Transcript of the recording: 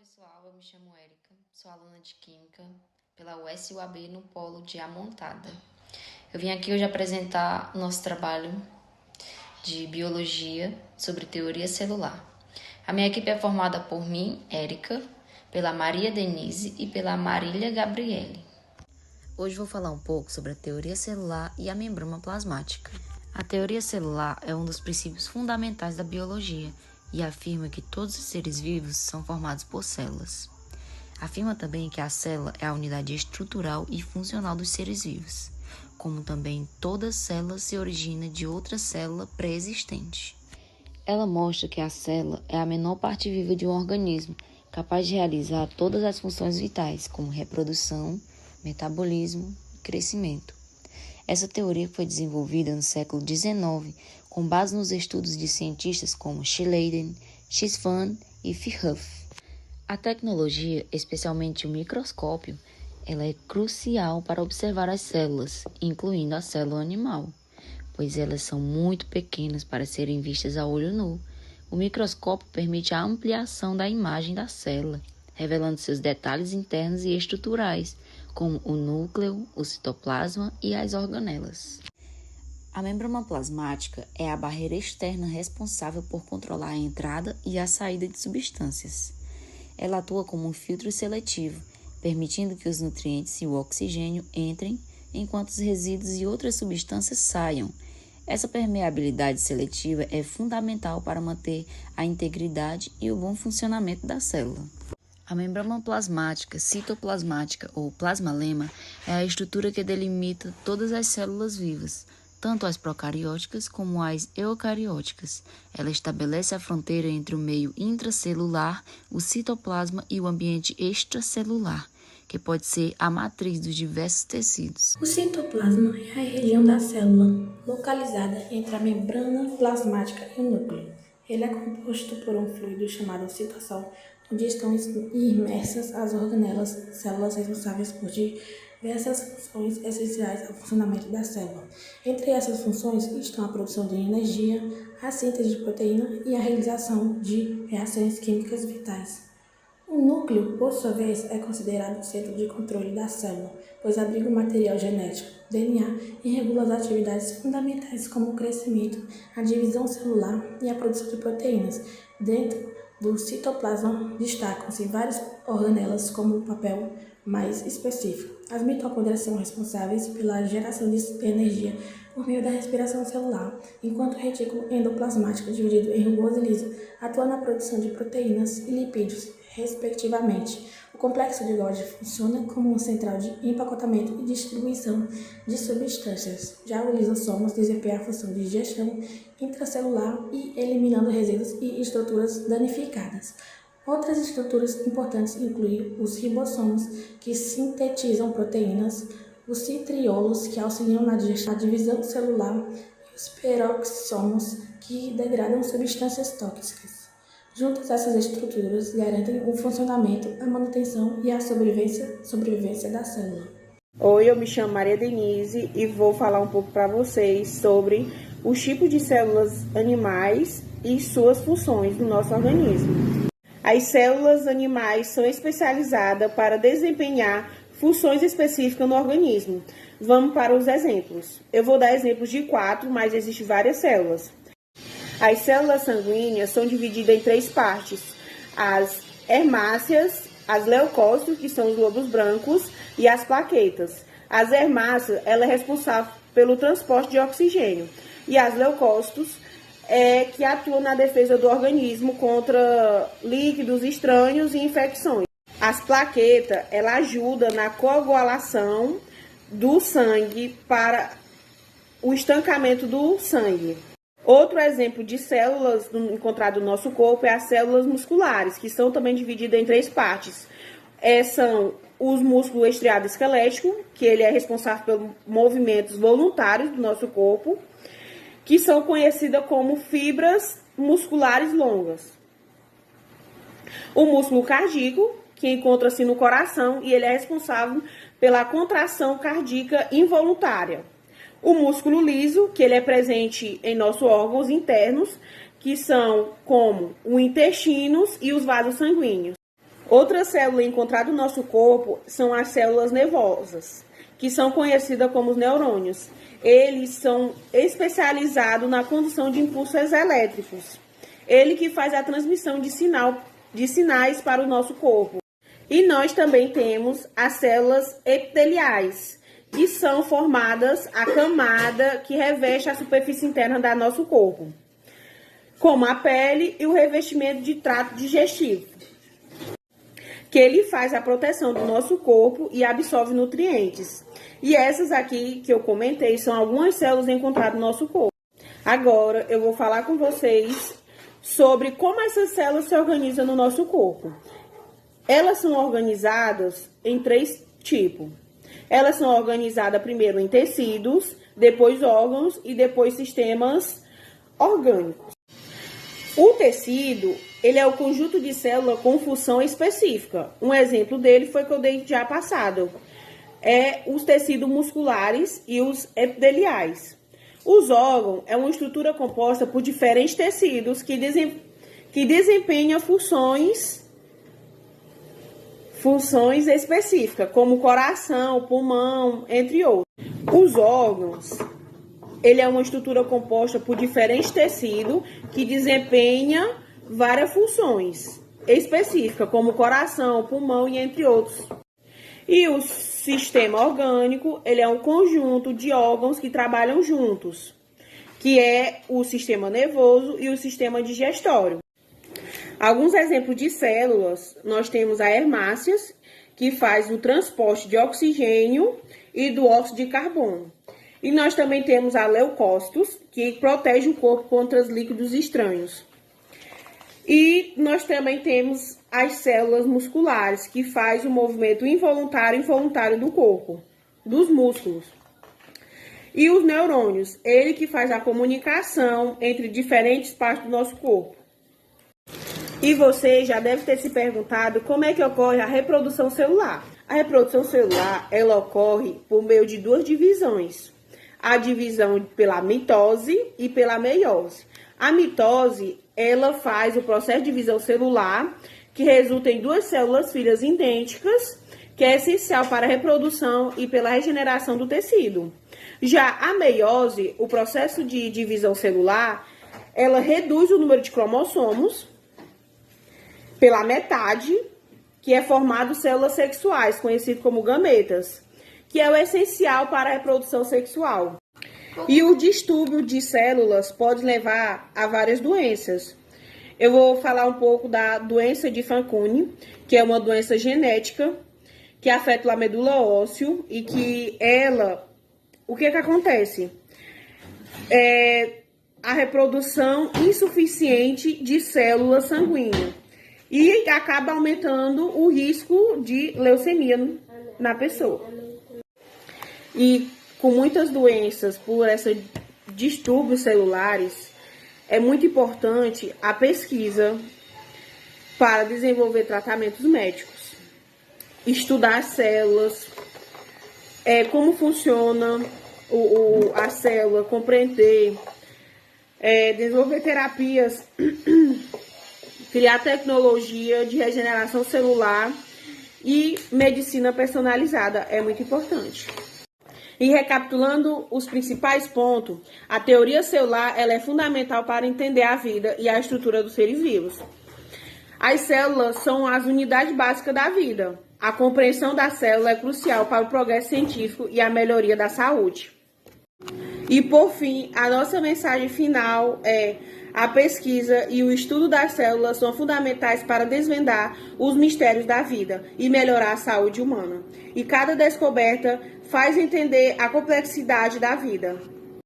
pessoal, eu me chamo Érica, sou aluna de Química pela USUAB no Polo de Amontada. Eu vim aqui hoje apresentar o nosso trabalho de Biologia sobre teoria celular. A minha equipe é formada por mim, Érica, pela Maria Denise e pela Marília Gabriele. Hoje vou falar um pouco sobre a teoria celular e a membrana plasmática. A teoria celular é um dos princípios fundamentais da biologia e afirma que todos os seres vivos são formados por células. Afirma também que a célula é a unidade estrutural e funcional dos seres vivos, como também toda célula se origina de outra célula pré-existente. Ela mostra que a célula é a menor parte viva de um organismo, capaz de realizar todas as funções vitais, como reprodução, metabolismo e crescimento. Essa teoria foi desenvolvida no século XIX, com base nos estudos de cientistas como Schleiden, Schwann e Virchow. A tecnologia, especialmente o microscópio, ela é crucial para observar as células, incluindo a célula animal, pois elas são muito pequenas para serem vistas a olho nu. O microscópio permite a ampliação da imagem da célula, revelando seus detalhes internos e estruturais, como o núcleo, o citoplasma e as organelas. A membrana plasmática é a barreira externa responsável por controlar a entrada e a saída de substâncias. Ela atua como um filtro seletivo, permitindo que os nutrientes e o oxigênio entrem, enquanto os resíduos e outras substâncias saiam. Essa permeabilidade seletiva é fundamental para manter a integridade e o bom funcionamento da célula. A membrana plasmática, citoplasmática ou plasmalema é a estrutura que delimita todas as células vivas, tanto as procarióticas como as eucarióticas. Ela estabelece a fronteira entre o meio intracelular, o citoplasma e o ambiente extracelular, que pode ser a matriz dos diversos tecidos. O citoplasma é a região da célula localizada entre a membrana plasmática e o núcleo. Ele é composto por um fluido chamado citosol, onde estão imersas as organelas, células responsáveis por diversas funções essenciais ao funcionamento da célula. Entre essas funções estão a produção de energia, a síntese de proteína e a realização de reações químicas vitais. O núcleo, por sua vez, é considerado o centro de controle da célula, pois abriga o material genético, DNA, e regula as atividades fundamentais como o crescimento, a divisão celular e a produção de proteínas. Dentro do citoplasma destacam-se várias organelas como um papel mais específico. As mitocôndrias são responsáveis pela geração de energia por meio da respiração celular, enquanto o retículo endoplasmático, dividido em rugoso e liso, atua na produção de proteínas e lipídios, respectivamente. O complexo de Golgi funciona como uma central de empacotamento e distribuição de substâncias. Já o lisossomos desempenha a função de digestão intracelular e eliminando resíduos e estruturas danificadas. Outras estruturas importantes incluem os ribossomos, que sintetizam proteínas, os citriolos, que auxiliam na divisão celular, e os peroxissomos, que degradam substâncias tóxicas. Juntas, essas estruturas garantem o funcionamento, a manutenção e a sobrevivência da célula. Oi, eu me chamo Maria Denise e vou falar um pouco para vocês sobre os tipos de células animais e suas funções no nosso organismo. As células animais são especializadas para desempenhar funções específicas no organismo. Vamos para os exemplos. Eu vou dar exemplos de 4, mas existem várias células. As células sanguíneas são divididas em 3 partes: as hemácias, as leucócitos, que são os glóbulos brancos, e as plaquetas. As hemácias, ela é responsável pelo transporte de oxigênio, e as leucócitos que atuam na defesa do organismo contra líquidos estranhos e infecções. As plaquetas, ela ajuda na coagulação do sangue para o estancamento do sangue. Outro exemplo de células encontrado no nosso corpo é as células musculares, que são também divididas em 3 partes. São os músculos estriado esquelético, que ele é responsável pelos movimentos voluntários do nosso corpo, que são conhecidas como fibras musculares longas. O músculo cardíaco, que encontra-se no coração, e ele é responsável pela contração cardíaca involuntária. O músculo liso, que ele é presente em nossos órgãos internos, que são como os intestinos e os vasos sanguíneos. Outra célula encontrada no nosso corpo são as células nervosas, que são conhecidas como os neurônios. Eles são especializados na condução de impulsos elétricos. Ele que faz a transmissão de sinais para o nosso corpo. E nós também temos as células epiteliais, que são formadas a camada que reveste a superfície interna do nosso corpo, como a pele e o revestimento de trato digestivo, que ele faz a proteção do nosso corpo e absorve nutrientes. E essas aqui que eu comentei são algumas células encontradas no nosso corpo. Agora eu vou falar com vocês sobre como essas células se organizam no nosso corpo. Elas são organizadas em 3 tipos. Elas são organizadas primeiro em tecidos, depois órgãos e depois sistemas orgânicos. O tecido, ele é o conjunto de células com função específica. Um exemplo dele foi que eu dei já passado. É os tecidos musculares e os epiteliais. Os órgãos é uma estrutura composta por diferentes tecidos que desempenham funções específicas, como coração, pulmão, entre outros. Os órgãos, ele é uma estrutura composta por diferentes tecidos que desempenham várias funções específicas, como coração, pulmão e entre outros. E o sistema orgânico, ele é um conjunto de órgãos que trabalham juntos, que é o sistema nervoso e o sistema digestório. Alguns exemplos de células, nós temos a hemácias, que faz o transporte de oxigênio e do óxido de carbono. E nós também temos a leucócitos, que protege o corpo contra os líquidos estranhos. E nós também temos as células musculares, que faz o movimento involuntário e involuntário do corpo, dos músculos. E os neurônios, ele que faz a comunicação entre diferentes partes do nosso corpo. E você já deve ter se perguntado como é que ocorre a reprodução celular. A reprodução celular, ela ocorre por meio de 2 divisões. A divisão pela mitose e pela meiose. A mitose, ela faz o processo de divisão celular, que resulta em 2 células filhas idênticas, que é essencial para a reprodução e pela regeneração do tecido. Já a meiose, o processo de divisão celular, ela reduz o número de cromossomos pela metade, que é formado células sexuais, conhecido como gametas, que é o essencial para a reprodução sexual. E o distúrbio de células pode levar a várias doenças. Eu vou falar um pouco da doença de Fanconi, que é uma doença genética que afeta a medula óssea e que o que acontece? A reprodução insuficiente de células sanguíneas e acaba aumentando o risco de leucemia na pessoa. E com muitas doenças por esses distúrbios celulares, é muito importante a pesquisa para desenvolver tratamentos médicos, estudar as células, como funciona a célula, compreender, desenvolver terapias, criar tecnologia de regeneração celular e medicina personalizada é muito importante. E recapitulando os principais pontos, a teoria celular ela é fundamental para entender a vida e a estrutura dos seres vivos. As células são as unidades básicas da vida. A compreensão da célula é crucial para o progresso científico e a melhoria da saúde. E por fim, a nossa mensagem final é: a pesquisa e o estudo das células são fundamentais para desvendar os mistérios da vida e melhorar a saúde humana. E cada descoberta faz entender a complexidade da vida.